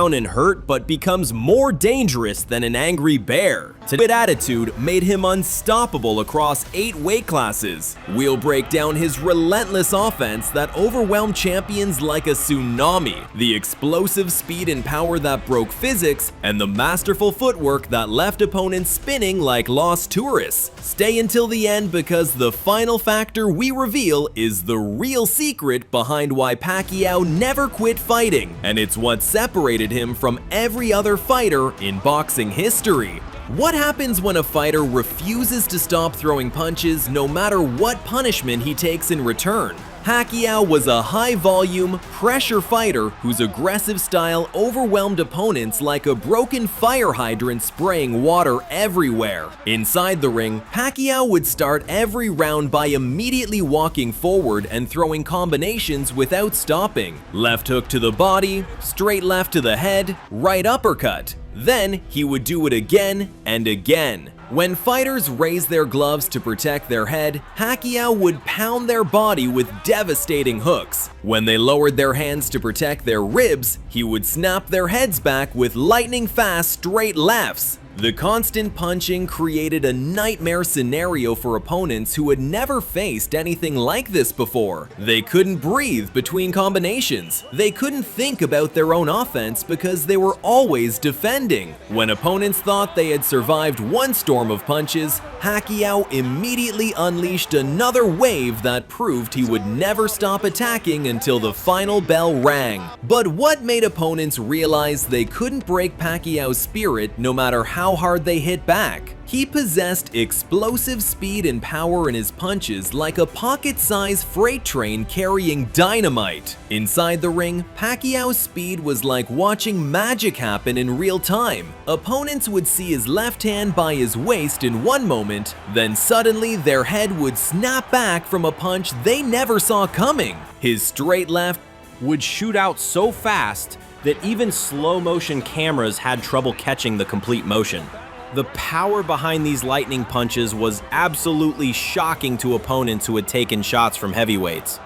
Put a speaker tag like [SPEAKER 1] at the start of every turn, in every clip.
[SPEAKER 1] and hurt, but becomes more dangerous than an angry bear. His attitude made him unstoppable across 8 weight classes. We'll break down his relentless offense that overwhelmed champions like a tsunami, the explosive speed and power that broke physics, and the masterful footwork that left opponents spinning like lost tourists. Stay until the end because the final factor we reveal is the real secret behind why Pacquiao never quit fighting, and it's what separated him from every other fighter in boxing history. What happens when a fighter refuses to stop throwing punches no matter what punishment he takes in return? Pacquiao was a high-volume, pressure fighter whose aggressive style overwhelmed opponents like a broken fire hydrant spraying water everywhere. Inside the ring, Pacquiao would start every round by immediately walking forward and throwing combinations without stopping. Left hook to the body, straight left to the head, right uppercut. Then he would do it again and again. When fighters raised their gloves to protect their head, Pacquiao would pound their body with devastating hooks. When they lowered their hands to protect their ribs, he would snap their heads back with lightning-fast straight lefts. The constant punching created a nightmare scenario for opponents who had never faced anything like this before. They couldn't breathe between combinations. They couldn't think about their own offense because they were always defending. When opponents thought they had survived one storm of punches, Pacquiao immediately unleashed another wave that proved he would never stop attacking until the final bell rang. But what made opponents realize they couldn't break Pacquiao's spirit no matter how hard they hit back? He possessed explosive speed and power in his punches like a pocket-sized freight train carrying dynamite. Inside the ring, Pacquiao's speed was like watching magic happen in real time. Opponents would see his left hand by his waist in one moment, then suddenly their head would snap back from a punch they never saw coming. His straight left
[SPEAKER 2] would shoot out so fast that even slow-motion cameras had trouble catching the complete motion. The power behind these lightning punches was absolutely shocking to opponents who had taken shots from heavyweights.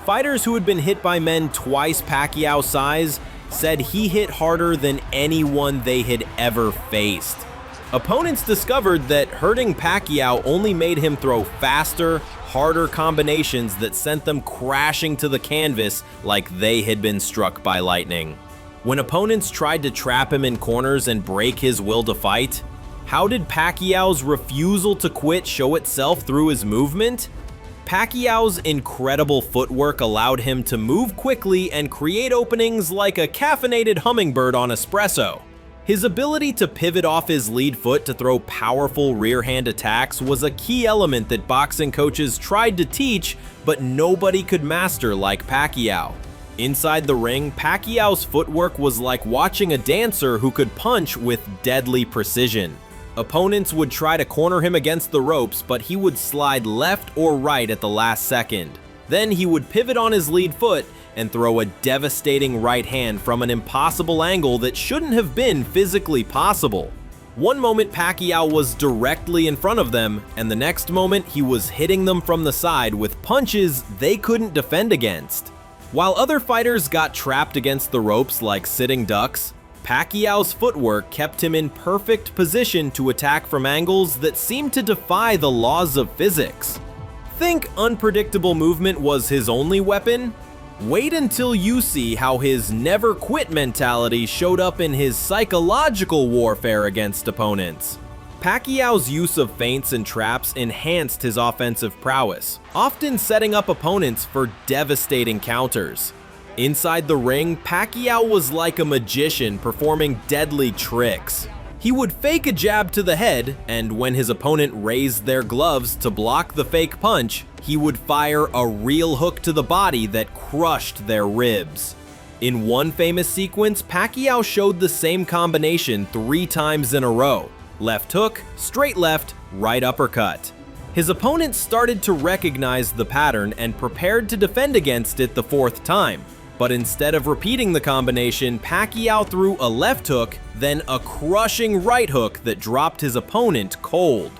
[SPEAKER 2] Fighters who had been hit by men twice Pacquiao's size said he hit harder than anyone they had ever faced. Opponents discovered that hurting Pacquiao only made him throw faster, harder combinations that sent them crashing to the canvas like they had been struck by lightning. When opponents tried to trap him in corners and break his will to fight, how did Pacquiao's refusal to quit show itself through his movement? Pacquiao's incredible footwork allowed him to move quickly and create openings like a caffeinated hummingbird on espresso. His ability to pivot off his lead foot to throw powerful rear hand attacks was a key element that boxing coaches tried to teach, but nobody could master like Pacquiao. Inside the ring, Pacquiao's footwork was like watching a dancer who could punch with deadly precision. Opponents would try to corner him against the ropes, but he would slide left or right at the last second. Then he would pivot on his lead foot and throw a devastating right hand from an impossible angle that shouldn't have been physically possible. One moment Pacquiao was directly in front of them, and the next moment he was hitting them from the side with punches they couldn't defend against. While other fighters got trapped against the ropes like sitting ducks, Pacquiao's footwork kept him in perfect position to attack from angles that seemed to defy the laws of physics. Think unpredictable movement was his only weapon? Wait until you see how his never quit mentality showed up in his psychological warfare against opponents. Pacquiao's use of feints and traps enhanced his offensive prowess, often setting up opponents for devastating counters. Inside the ring, Pacquiao was like a magician performing deadly tricks. He would fake a jab to the head, and when his opponent raised their gloves to block the fake punch, he would fire a real hook to the body that crushed their ribs. In one famous sequence, Pacquiao showed the same combination 3 times in a row: left hook, straight left, right uppercut. His opponent started to recognize the pattern and prepared to defend against it the 4th time. But instead of repeating the combination, Pacquiao threw a left hook, then a crushing right hook that dropped his opponent cold.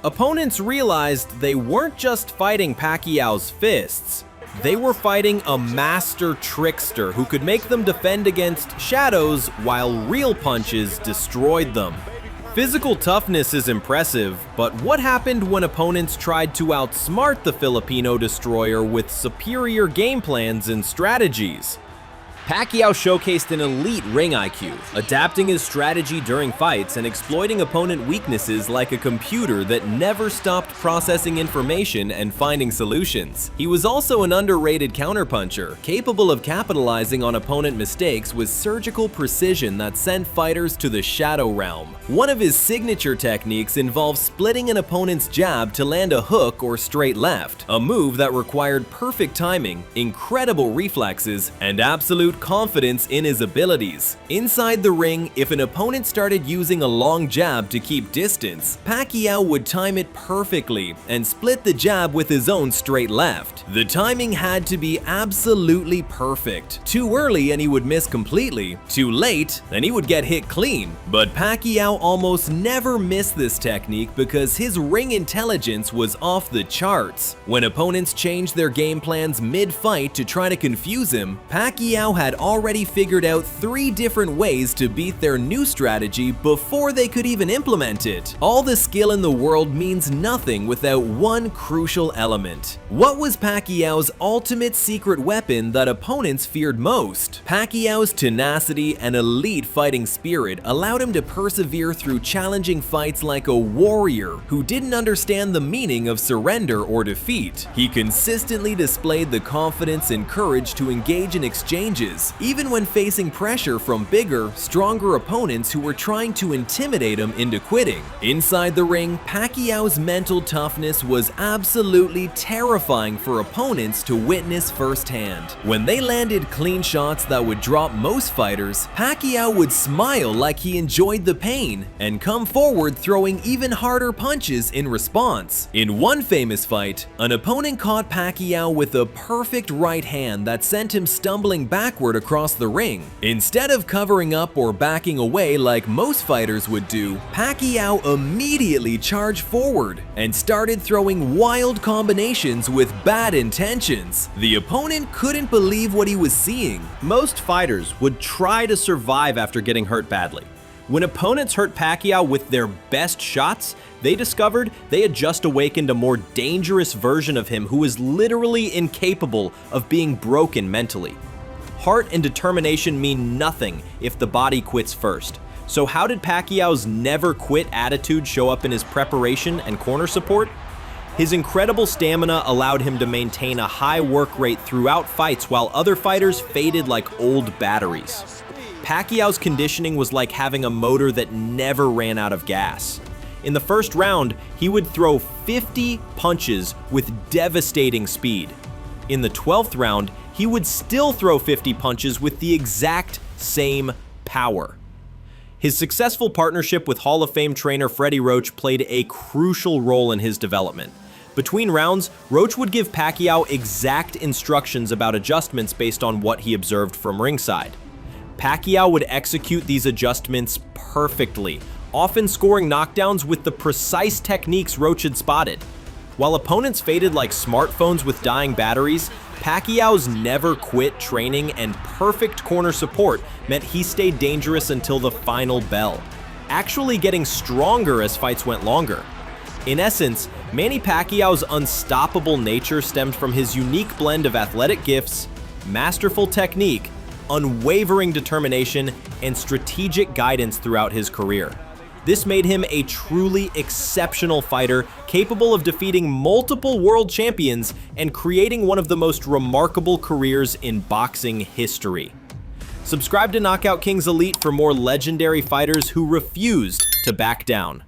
[SPEAKER 2] Opponents realized they weren't just fighting Pacquiao's fists. They were fighting a master trickster who could make them defend against shadows while real punches destroyed them. Physical toughness is impressive, but what happened when opponents tried to outsmart the Filipino destroyer with superior game plans and strategies? Pacquiao showcased an elite ring IQ, adapting his strategy during fights and exploiting opponent weaknesses like a computer that never stopped processing information and finding solutions. He was also an underrated counterpuncher, capable of capitalizing on opponent mistakes with surgical precision that sent fighters to the shadow realm. One of his signature techniques involves splitting an opponent's jab to land a hook or straight left, a move that required perfect timing, incredible reflexes, and absolute confidence in his abilities. Inside the ring, if an opponent started using a long jab to keep distance, Pacquiao would time it perfectly and split the jab with his own straight left. The timing had to be absolutely perfect. Too early and he would miss completely. Too late and he would get hit clean. But Pacquiao almost never missed this technique because his ring intelligence was off the charts. When opponents changed their game plans mid-fight to try to confuse him, Pacquiao had already figured out 3 different ways to beat their new strategy before they could even implement it. All the skill in the world means nothing without one crucial element. What was Pacquiao's ultimate secret weapon that opponents feared most? Pacquiao's tenacity and elite fighting spirit allowed him to persevere through challenging fights like a warrior who didn't understand the meaning of surrender or defeat. He consistently displayed the confidence and courage to engage in exchanges, even when facing pressure from bigger, stronger opponents who were trying to intimidate him into quitting. Inside the ring, Pacquiao's mental toughness was absolutely terrifying for opponents to witness firsthand. When they landed clean shots that would drop most fighters, Pacquiao would smile like he enjoyed the pain and come forward throwing even harder punches in response. In one famous fight, an opponent caught Pacquiao with a perfect right hand that sent him stumbling backward across the ring. Instead of covering up or backing away like most fighters would do, Pacquiao immediately charged forward and started throwing wild combinations with bad intentions. The opponent couldn't believe what he was seeing.
[SPEAKER 3] Most fighters would try to survive after getting hurt badly. When opponents hurt Pacquiao with their best shots, they discovered they had just awakened a more dangerous version of him who was literally incapable of being broken mentally. Heart and determination mean nothing if the body quits first. So how did Pacquiao's never quit attitude show up in his preparation and corner support? His incredible stamina allowed him to maintain a high work rate throughout fights while other fighters faded like old batteries. Pacquiao's conditioning was like having a motor that never ran out of gas. In the first round, he would throw 50 punches with devastating speed. In the 12th round, he would still throw 50 punches with the exact same power. His successful partnership with Hall of Fame trainer Freddie Roach played a crucial role in his development. Between rounds, Roach would give Pacquiao exact instructions about adjustments based on what he observed from ringside. Pacquiao would execute these adjustments perfectly, often scoring knockdowns with the precise techniques Roach had spotted. While opponents faded like smartphones with dying batteries, Pacquiao's never quit training and perfect corner support meant he stayed dangerous until the final bell, actually getting stronger as fights went longer. In essence, Manny Pacquiao's unstoppable nature stemmed from his unique blend of athletic gifts, masterful technique, unwavering determination, and strategic guidance throughout his career. This made him a truly exceptional fighter, capable of defeating multiple world champions and creating one of the most remarkable careers in boxing history. Subscribe to Knockout Kings Elite for more legendary fighters who refused to back down.